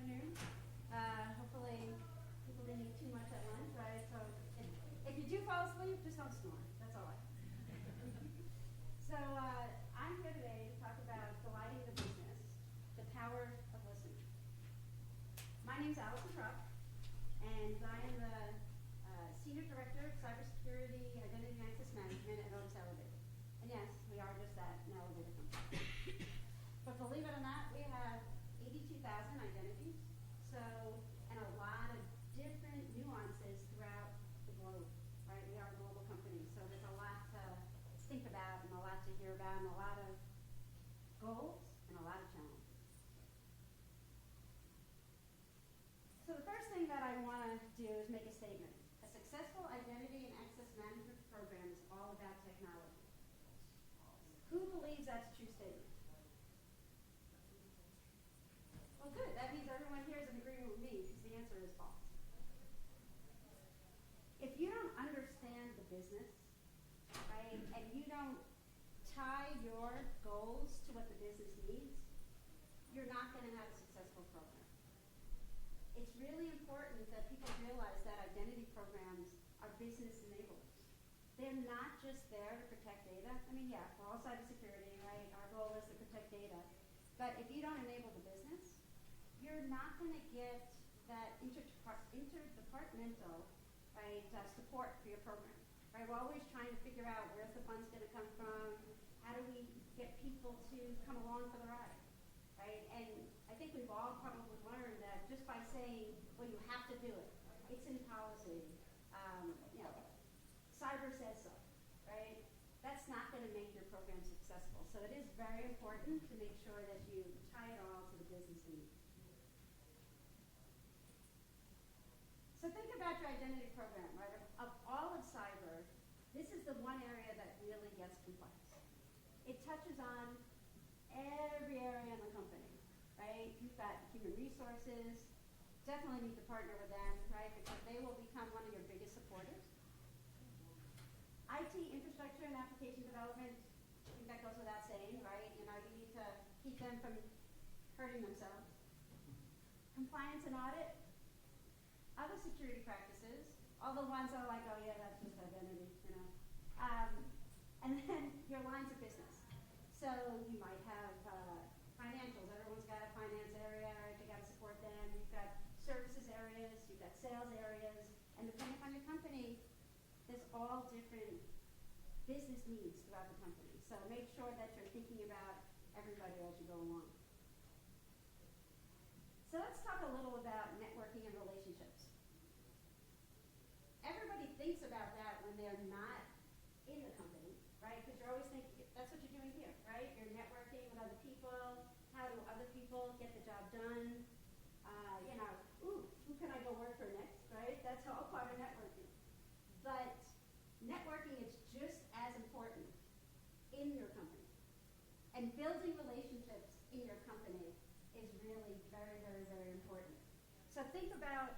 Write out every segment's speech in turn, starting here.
afternoon. Hopefully people didn't eat too much at lunch, right? So if you do fall asleep, just don't snore. That's all I So I'm here today to talk about delighting the business, the power of listening. My name's Allison Truck, and I am the Senior Director of Cybersecurity, Identity and Access Management at Otis Elevator. And yes, we are just that, an elevator company. But believe it or not, we have 82,000 identities, and a lot of different nuances throughout the globe, right? We are a global company, so there's a lot to think about and a lot to hear about and a lot of goals and a lot of challenges. So the first thing that I want to do is make a statement. A successful identity and access management program is all about technology. Who believes that's a true statement? Well, good. That means everyone here is in agreement with me because the answer is false. If you don't understand the business, right, and you don't tie your goals to what the business needs, you're not going to have a successful program. It's really important that people realize that identity programs are business enablers. They're not just there to protect data. I mean, yeah, for all cybersecurity, right, our goal is to protect data. But if you don't enable the business, you're not going to get that interdepartmental right, support for your program. Right? We're always trying to figure out where's the funds going to come from, how do we get people to come along for the ride. Right? And I think we've all probably learned that just by saying, well, you have to do it, it's in policy, cyber says so, right? That's not going to make your program successful. So it is very important to make sure that you tie it all to the business needs. So think about your identity program, right? Of all of cyber, this is the one area that really gets complex. It touches on every area in the company, right? You've got human resources, definitely need to partner with them, right? Because they will become one of your biggest supporters. IT infrastructure and application development, I think that goes without saying, right? You need to keep them from hurting themselves. Compliance and audit. Other security practices, all the ones that are like, oh yeah, that's just identity, and then your lines of business. So you might have financials. Everyone's got a finance area, right? They got to support them. You've got services areas, you've got sales areas, and depending on your company, there's all different business needs throughout the company. So make sure that you're thinking about everybody as you go along. So let's talk a little about networking and relationships. Everybody thinks about that when they're not in the company, right? Because you're always thinking, that's what you're doing here, right? You're networking with other people. How do other people get the job done? Who can I go work for next, right? That's all part of networking. But networking is just as important in your company. And building relationships in your company is really very, very, very important. So think about,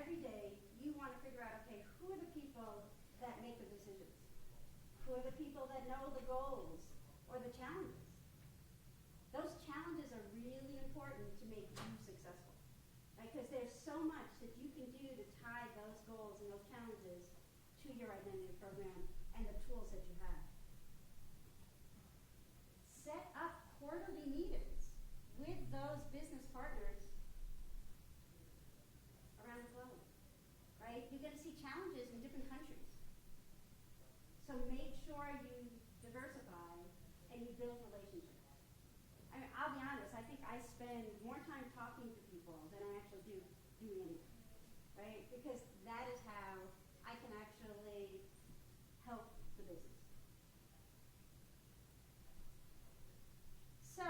every day you want to figure out, okay, who are the people that make the decisions? Who are the people that know the goals or the challenges? Those challenges are really important to make you successful, right? Because there's so much that you can do to tie those goals and those challenges to your identity program and the tools that you have. Set up quarterly meetings with those business partners around the globe, right? You're going to see challenges in different countries. So make sure you diversify and you build relationships. I mean, I'll be honest, I think I spend more time talking to people than I actually do doing anything, right? Because that is how I can actually help the business. So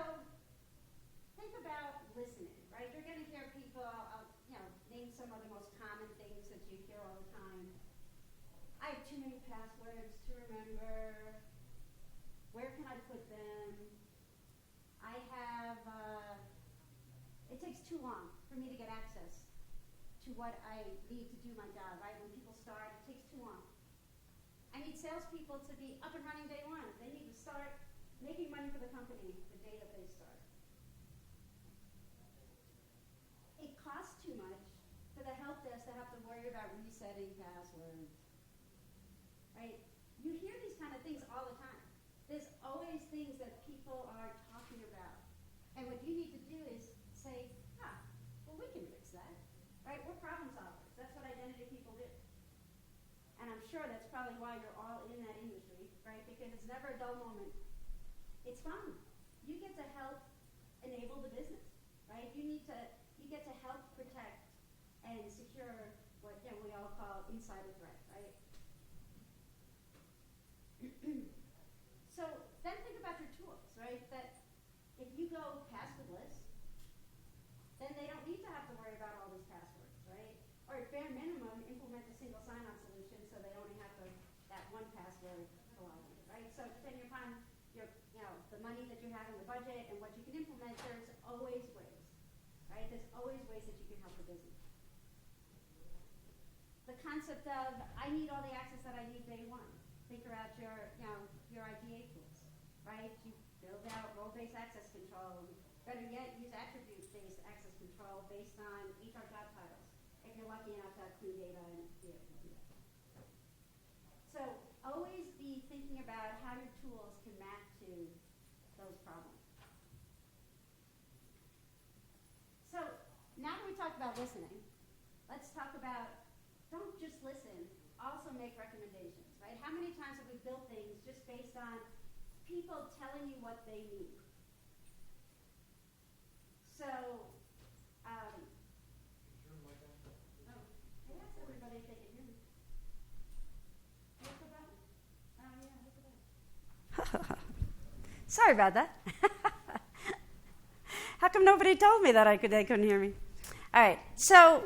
think about listening, right? You're going to hear people, name some of the most common things that you hear all the time. I have too many passwords to remember. Where can I put them? I have, it takes too long for me to get access to what I need to do my job, right? When people start, it takes too long. I need salespeople to be up and running day one. They need to start making money for the company the day that they start. for the help desk to have to worry about resetting passwords, right? You hear these kind of things all the time. There's always things that people are talking about. And what you need to do is say, well, we can fix that, right? We're problem solvers. That's what identity people do. And I'm sure that's probably why you're all in that industry, right? Because it's never a dull moment. It's fun. You get to help enable the business, right? You get to help protect and secure what we all call insider threat, right? So then think about your tools, right? That if you go passwordless, then they don't need to have to worry about all these passwords, right? Or at bare minimum, implement a single sign-on solution so they only have that one password to log in, right? So depending upon the money that you have in the budget and what you can implement, there's always ways, right? There's always ways that you can help the business. The concept of, I need all the access that I need day one. Think about your IGA tools, right? You build out role-based access control. Better yet, use attribute-based access control based on HR job titles, if you're lucky enough to have clean data and be able to do that. So always be thinking about how your tools can map to those problems. So now that we talked about listening, let's talk about don't just listen, also make recommendations, right? How many times have we built things just based on people telling you what they need? So, I asked everybody if they could hear me. Hit the button? Oh yeah, hit the button. Sorry about that. How come nobody told me that they couldn't hear me? All right, so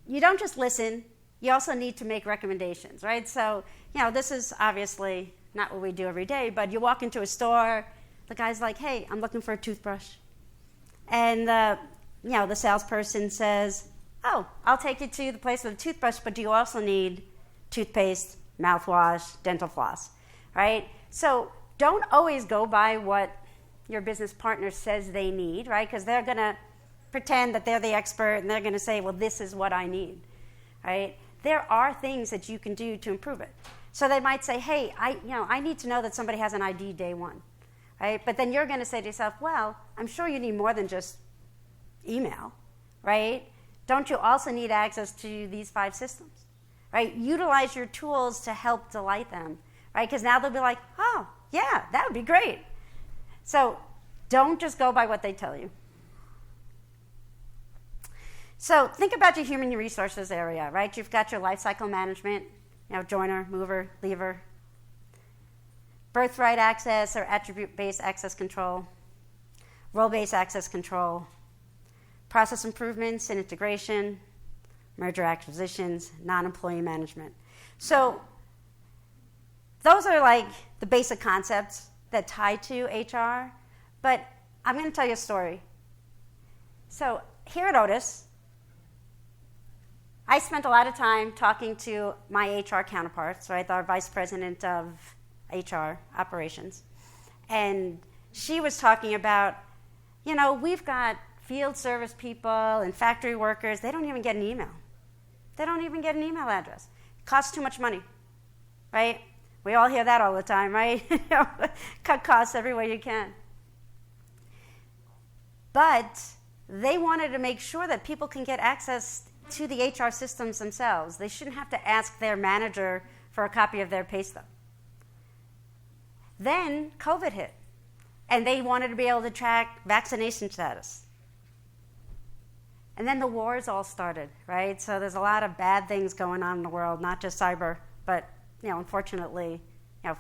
you don't just listen, you also need to make recommendations, right? So, this is obviously not what we do every day, but you walk into a store, the guy's like, hey, I'm looking for a toothbrush. And, the salesperson says, oh, I'll take you to the place with a toothbrush, but do you also need toothpaste, mouthwash, dental floss, right? So don't always go by what your business partner says they need, right? Because they're going to pretend that they're the expert and they're going to say, well, this is what I need, right? There are things that you can do to improve it. So they might say, hey, I need to know that somebody has an ID day one, right? But then you're going to say to yourself, well, I'm sure you need more than just email, right? Don't you also need access to these 5 systems, right? Utilize your tools to help delight them, right? Because now they'll be like, oh, yeah, that would be great. So don't just go by what they tell you. So think about your human resources area, right? You've got your lifecycle management, joiner, mover, leaver, birthright access or attribute-based access control, role-based access control, process improvements and integration, merger acquisitions, non-employee management. So those are like the basic concepts that tie to HR, but I'm going to tell you a story. So here at Otis, I spent a lot of time talking to my HR counterparts, right, our vice president of HR operations, and she was talking about, we've got field service people and factory workers, they don't even get an email. They don't even get an email address. It costs too much money, right? We all hear that all the time, right? Cut costs every way you can. But they wanted to make sure that people can get access to the HR systems themselves. They shouldn't have to ask their manager for a copy of their pay stub. Then COVID hit, and they wanted to be able to track vaccination status. And then the wars all started, right? So there's a lot of bad things going on in the world, not just cyber, but unfortunately,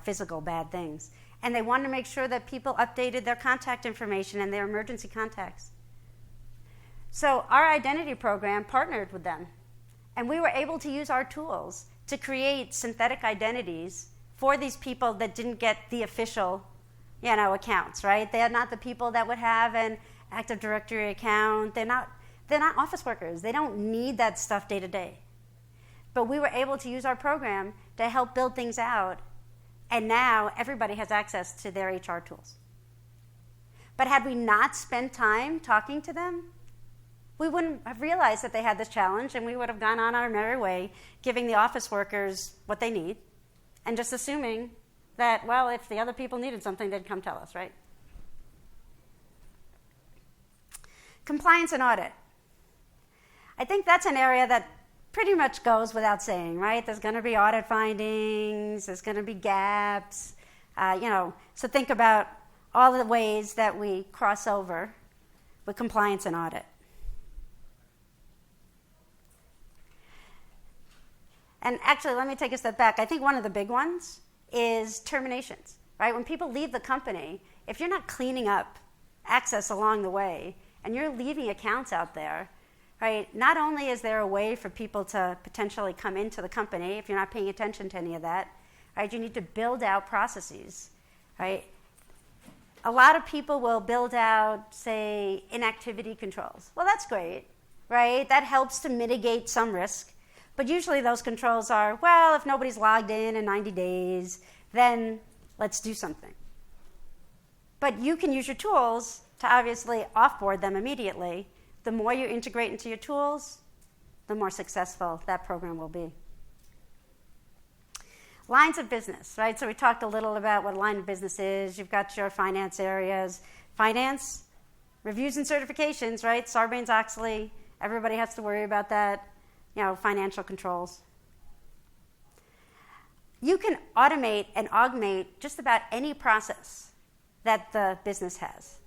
physical bad things. And they wanted to make sure that people updated their contact information and their emergency contacts. So our identity program partnered with them, and we were able to use our tools to create synthetic identities for these people that didn't get the official, accounts, right? They are not the people that would have an Active Directory account. They're not office workers. They don't need that stuff day to day. But we were able to use our program to help build things out, and now everybody has access to their HR tools. But had we not spent time talking to them, we wouldn't have realized that they had this challenge, and we would have gone on our merry way, giving the office workers what they need, and just assuming that, well, if the other people needed something, they'd come tell us, right? Compliance and audit. I think that's an area that pretty much goes without saying, right? There's going to be audit findings, there's going to be gaps, so think about all the ways that we cross over with compliance and audit. And actually, let me take a step back. I think one of the big ones is terminations, right? When people leave the company, if you're not cleaning up access along the way and you're leaving accounts out there, right, not only is there a way for people to potentially come into the company if you're not paying attention to any of that, right, you need to build out processes, right? A lot of people will build out, say, inactivity controls. Well, that's great, right? That helps to mitigate some risk. But usually those controls are, well, if nobody's logged in 90 days, then let's do something. But you can use your tools to obviously offboard them immediately. The more you integrate into your tools, the more successful that program will be. Lines of business, right? So we talked a little about what a line of business is. You've got your finance areas. Finance, reviews and certifications, right? Sarbanes-Oxley, everybody has to worry about that. Financial controls. You can automate and augment just about any process that the business has.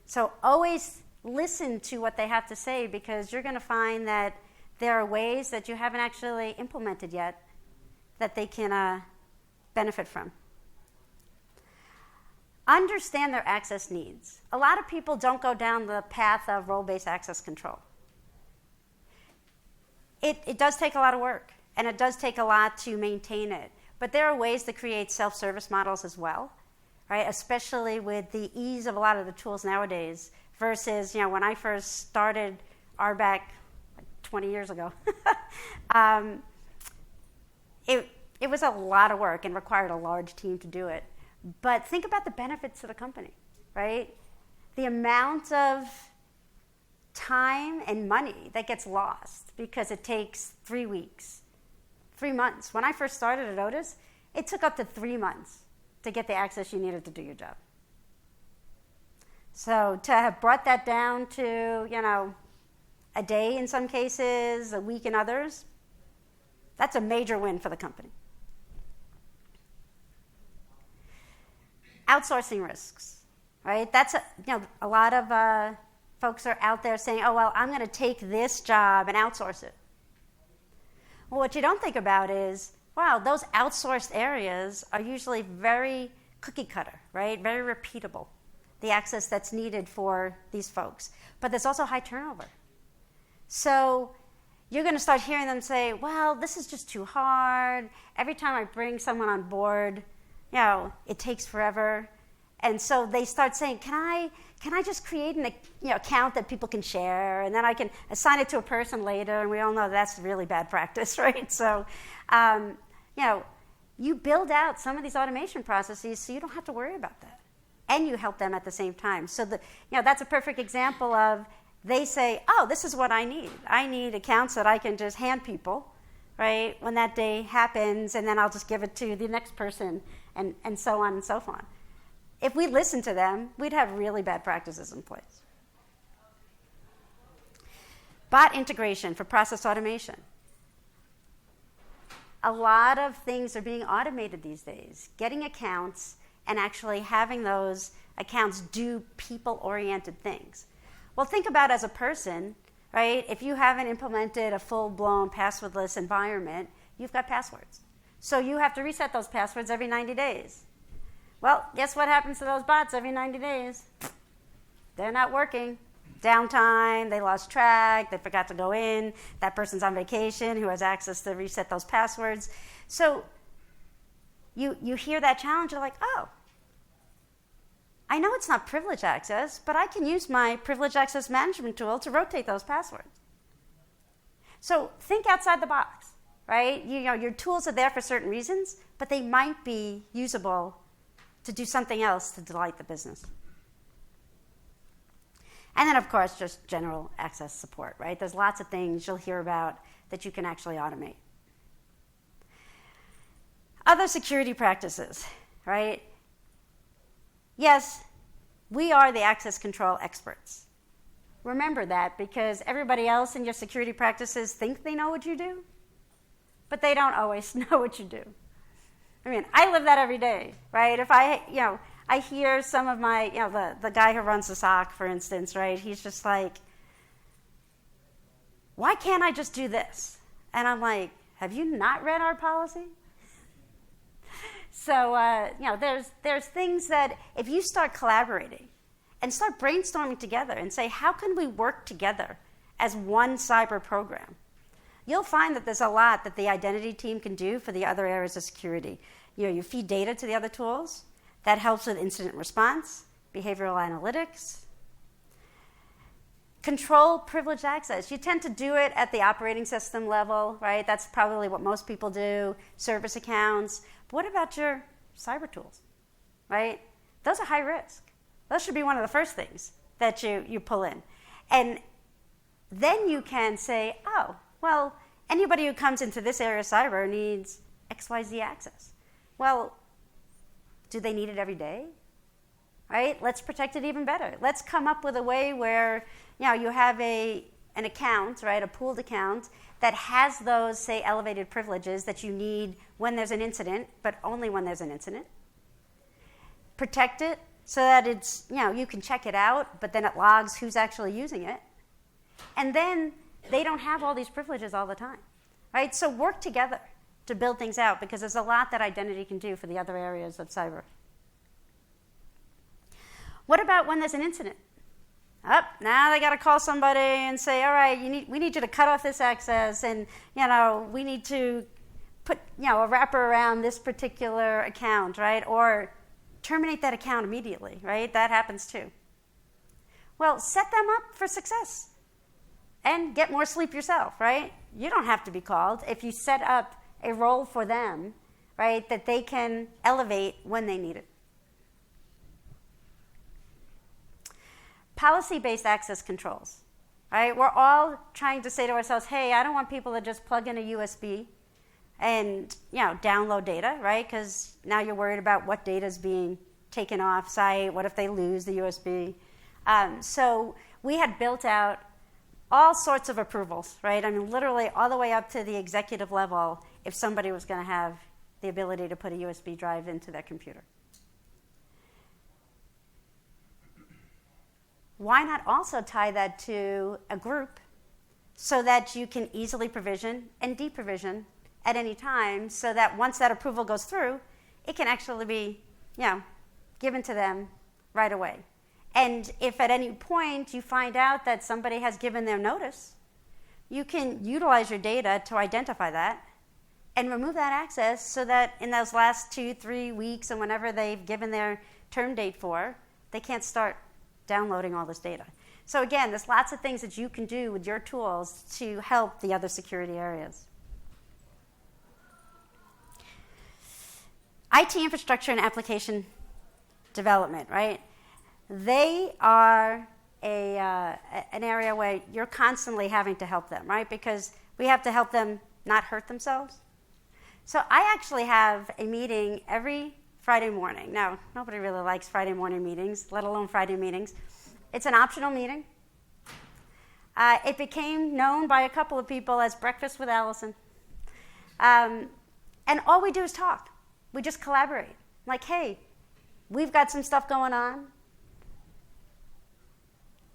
So always listen to what they have to say, because you're going to find that there are ways that you haven't actually implemented yet that they can benefit from. Understand their access needs. A lot of people don't go down the path of role-based access control. It does take a lot of work, and it does take a lot to maintain it. But there are ways to create self-service models as well, right? Especially with the ease of a lot of the tools nowadays versus, when I first started RBAC 20 years ago, it was a lot of work and required a large team to do it. But think about the benefits to the company, right? The amount of time and money that gets lost because it takes 3 weeks, 3 months. When I first started at Otis, it took up to 3 months to get the access you needed to do your job. So to have brought that down to, a day in some cases, a week in others, that's a major win for the company. Outsourcing risks, right? That's a lot of folks are out there saying, oh, well, I'm going to take this job and outsource it. Well, what you don't think about is, wow, those outsourced areas are usually very cookie cutter, right? Very repeatable, the access that's needed for these folks. But there's also high turnover. So you're going to start hearing them say, well, this is just too hard. Every time I bring someone on board, it takes forever. And so they start saying, can I just create an account that people can share, and then I can assign it to a person later, and we all know that's really bad practice, right? So, you build out some of these automation processes so you don't have to worry about that, and you help them at the same time. So that's a perfect example of, they say, oh, this is what I need. I need accounts that I can just hand people, right, when that day happens, and then I'll just give it to the next person, and so on and so on. If we listened to them, we'd have really bad practices in place. Bot integration for process automation. A lot of things are being automated these days. Getting accounts and actually having those accounts do people-oriented things. Well, think about as a person, right? If you haven't implemented a full-blown passwordless environment, you've got passwords. So you have to reset those passwords every 90 days. Well, guess what happens to those bots every 90 days? They're not working. Downtime, they lost track, they forgot to go in, that person's on vacation who has access to reset those passwords. So you hear that challenge, you're like, oh, I know it's not privileged access, but I can use my privileged access management tool to rotate those passwords. So think outside the box, right? Your tools are there for certain reasons, but they might be usable to do something else to delight the business. And then, of course, just general access support, right? There's lots of things you'll hear about that you can actually automate. Other security practices, right? Yes, we are the access control experts. Remember that, because everybody else in your security practices think they know what you do, but they don't always know what you do. I mean, I live that every day, right? If I hear some of my, the guy who runs the SOC, for instance, right? He's just like, why can't I just do this? And I'm like, have you not read our policy? So, there's things that if you start collaborating and start brainstorming together and say, how can we work together as one cyber program? You'll find that there's a lot that the identity team can do for the other areas of security. You feed data to the other tools. That helps with incident response, behavioral analytics. Control privileged access. You tend to do it at the operating system level, right? That's probably what most people do, service accounts. But what about your cyber tools, right? Those are high risk. Those should be one of the first things that you pull in. And then you can say, oh, well, anybody who comes into this area of cyber needs XYZ access. Well, do they need it every day? Right? Let's protect it even better. Let's come up with a way where you have an account, right, a pooled account that has those, say, elevated privileges that you need when there's an incident, but only when there's an incident. Protect it so that it's, you can check it out, but then it logs who's actually using it. And then they don't have all these privileges all the time, right? So work together to build things out, because there's a lot that identity can do for the other areas of cyber. What about when there's an incident? Now they got to call somebody and say, all right, we need you to cut off this access, and we need to put a wrapper around this particular account, right? Or terminate that account immediately, right? That happens too. Well, set them up for success and get more sleep yourself, right? You don't have to be called if you set up a role for them, right, that they can elevate when they need it. Policy-based access controls, right? We're all trying to say to ourselves, hey, I don't want people to just plug in a USB and, download data, right? Because now you're worried about what data is being taken off site. What if they lose the USB? So we had built out all sorts of approvals, right? I mean, literally all the way up to the executive level if somebody was going to have the ability to put a USB drive into their computer. Why not also tie that to a group so that you can easily provision and deprovision at any time, so that once that approval goes through, it can actually be, given to them right away. And if at any point you find out that somebody has given their notice, you can utilize your data to identify that and remove that access, so that in those last 2-3 weeks and whenever they've given their term date for, they can't start downloading all this data. So again, there's lots of things that you can do with your tools to help the other security areas. IT infrastructure and application development, right? They are an area where you're constantly having to help them, right? Because we have to help them not hurt themselves. So I actually have a meeting every Friday morning. Now, nobody really likes Friday morning meetings, let alone Friday meetings. It's an optional meeting. It became known by a couple of people as Breakfast with Allison. And all we do is talk. We just collaborate. Like, hey, we've got some stuff going on.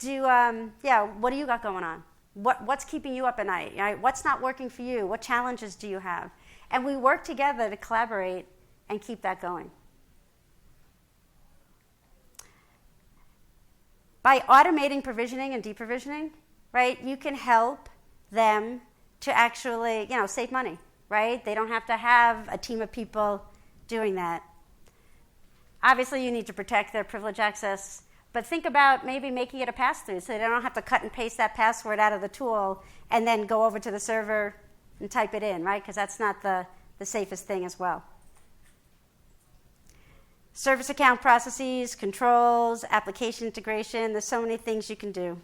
What do you got going on? What's keeping you up at night? Right? What's not working for you? What challenges do you have? And we work together to collaborate and keep that going. By automating provisioning and deprovisioning, right, you can help them to actually, save money, right? They don't have to have a team of people doing that. Obviously, you need to protect their privilege access, but think about maybe making it a pass-through so they don't have to cut and paste that password out of the tool and then go over to the server and type it in, right? Because that's not the safest thing as well. Service account processes, controls, application integration. There's so many things you can do.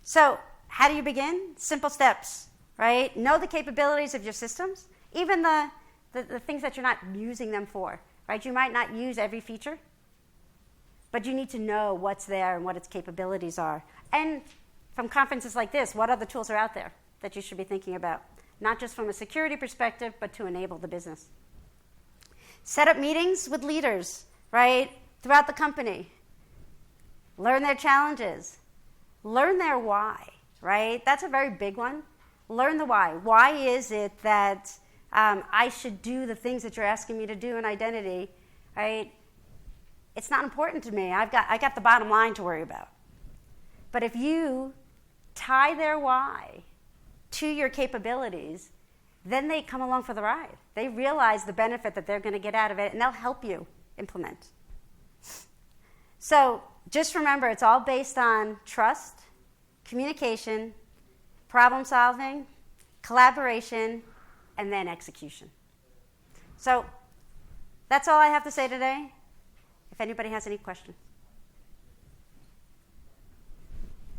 So how do you begin? Simple steps, right? Know the capabilities of your systems, even the things that you're not using them for, right? You might not use every feature, but you need to know what's there and what its capabilities are. And from conferences like this, what other tools are out there that you should be thinking about? Not just from a security perspective, but to enable the business. Set up meetings with leaders, right, throughout the company. Learn their challenges. Learn their why, right? That's a very big one. Learn the why. Why is it that I should do the things that you're asking me to do in identity, right? It's not important to me. I got the bottom line to worry about. But if you tie their why to your capabilities, then they come along for the ride. They realize the benefit that they're going to get out of it, and they'll help you implement. So just remember, it's all based on trust, communication, problem solving, collaboration, and then execution. So that's all I have to say today. If anybody has any questions.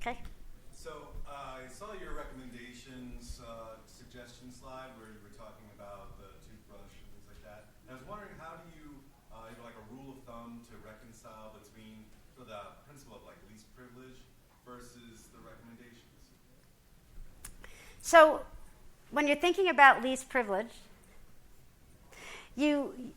Okay. So I saw your recommendations suggestion slide where you were talking about the toothbrush and things like that. And I was wondering, how do you, like a rule of thumb to reconcile between the principle of like least privilege versus the recommendations? So when you're thinking about least privilege, you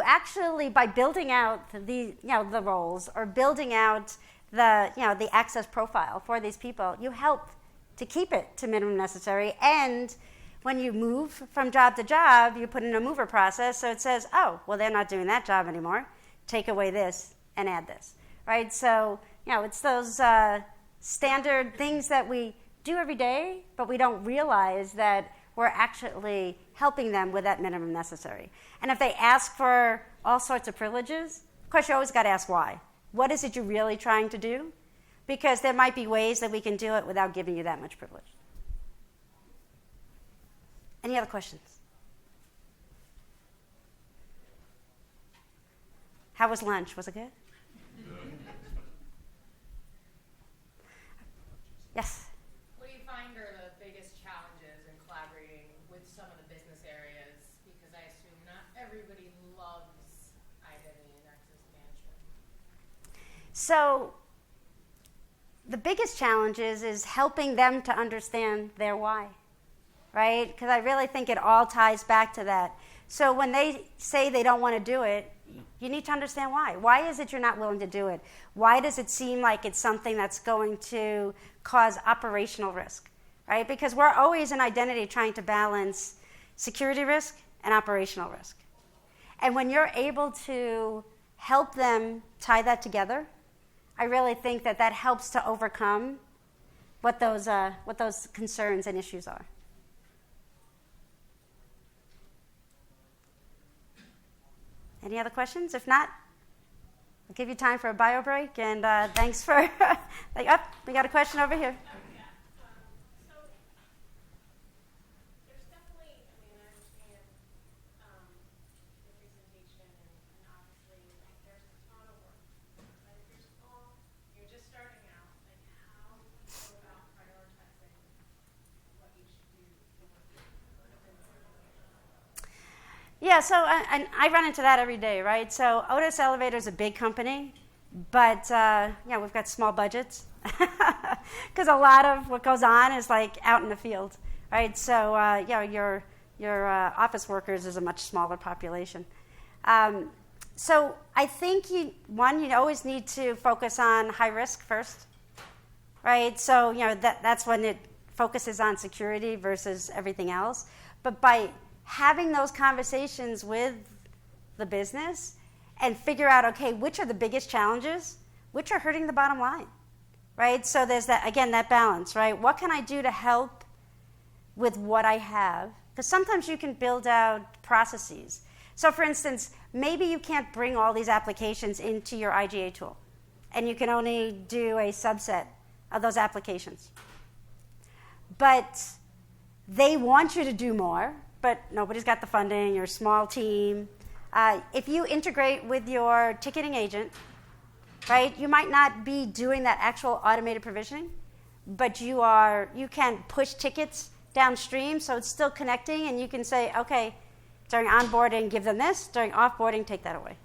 actually, by building out the roles or building out the access profile for these people, you help to keep it to minimum necessary. And when you move from job to job, you put in a mover process, so it says, oh, well, they're not doing that job anymore. Take away this and add this, right? So, it's those standard things that we do every day, but we don't realize that we're actually helping them with that minimum necessary. And if they ask for all sorts of privileges, of course, you always got to ask why. What is it you're really trying to do? Because there might be ways that we can do it without giving you that much privilege. Any other questions? How was lunch? Was it good? Yes? What do you find are the biggest challenges in collaborating with some of the business areas? Because I assume not everybody loves identity and access management. So the biggest challenge is helping them to understand their why, right? Because I really think it all ties back to that. So when they say they don't want to do it, you need to understand why. Why is it you're not willing to do it? Why does it seem like it's something that's going to cause operational risk, right? Because we're always in identity trying to balance security risk and operational risk. And when you're able to help them tie that together, I really think that helps to overcome what those concerns and issues are. Any other questions? If not, I'll give you time for a bio break, and thanks for... we got a question over here. Yeah, so I run into that every day, right? So Otis Elevator is a big company, but we've got small budgets because a lot of what goes on is like out in the field, right? So your office workers is a much smaller population. So I think you always need to focus on high risk first, right? So that's when it focuses on security versus everything else. But by having those conversations with the business and figure out, okay, which are the biggest challenges, which are hurting the bottom line, right? So there's that balance, right? What can I do to help with what I have? Because sometimes you can build out processes. So for instance, maybe you can't bring all these applications into your IGA tool, and you can only do a subset of those applications. But they want you to do more, but nobody's got the funding, you're a small team, If you integrate with your ticketing agent, right, you might not be doing that actual automated provisioning, but you can push tickets downstream, so it's still connecting, and you can say, okay, during onboarding, give them this. During offboarding, take that away,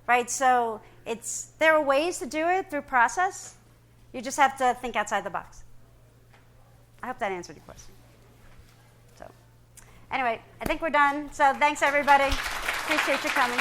right? So there are ways to do it through process. You just have to think outside the box. I hope that answered your question. So, anyway, I think we're done. So thanks, everybody. Appreciate you coming.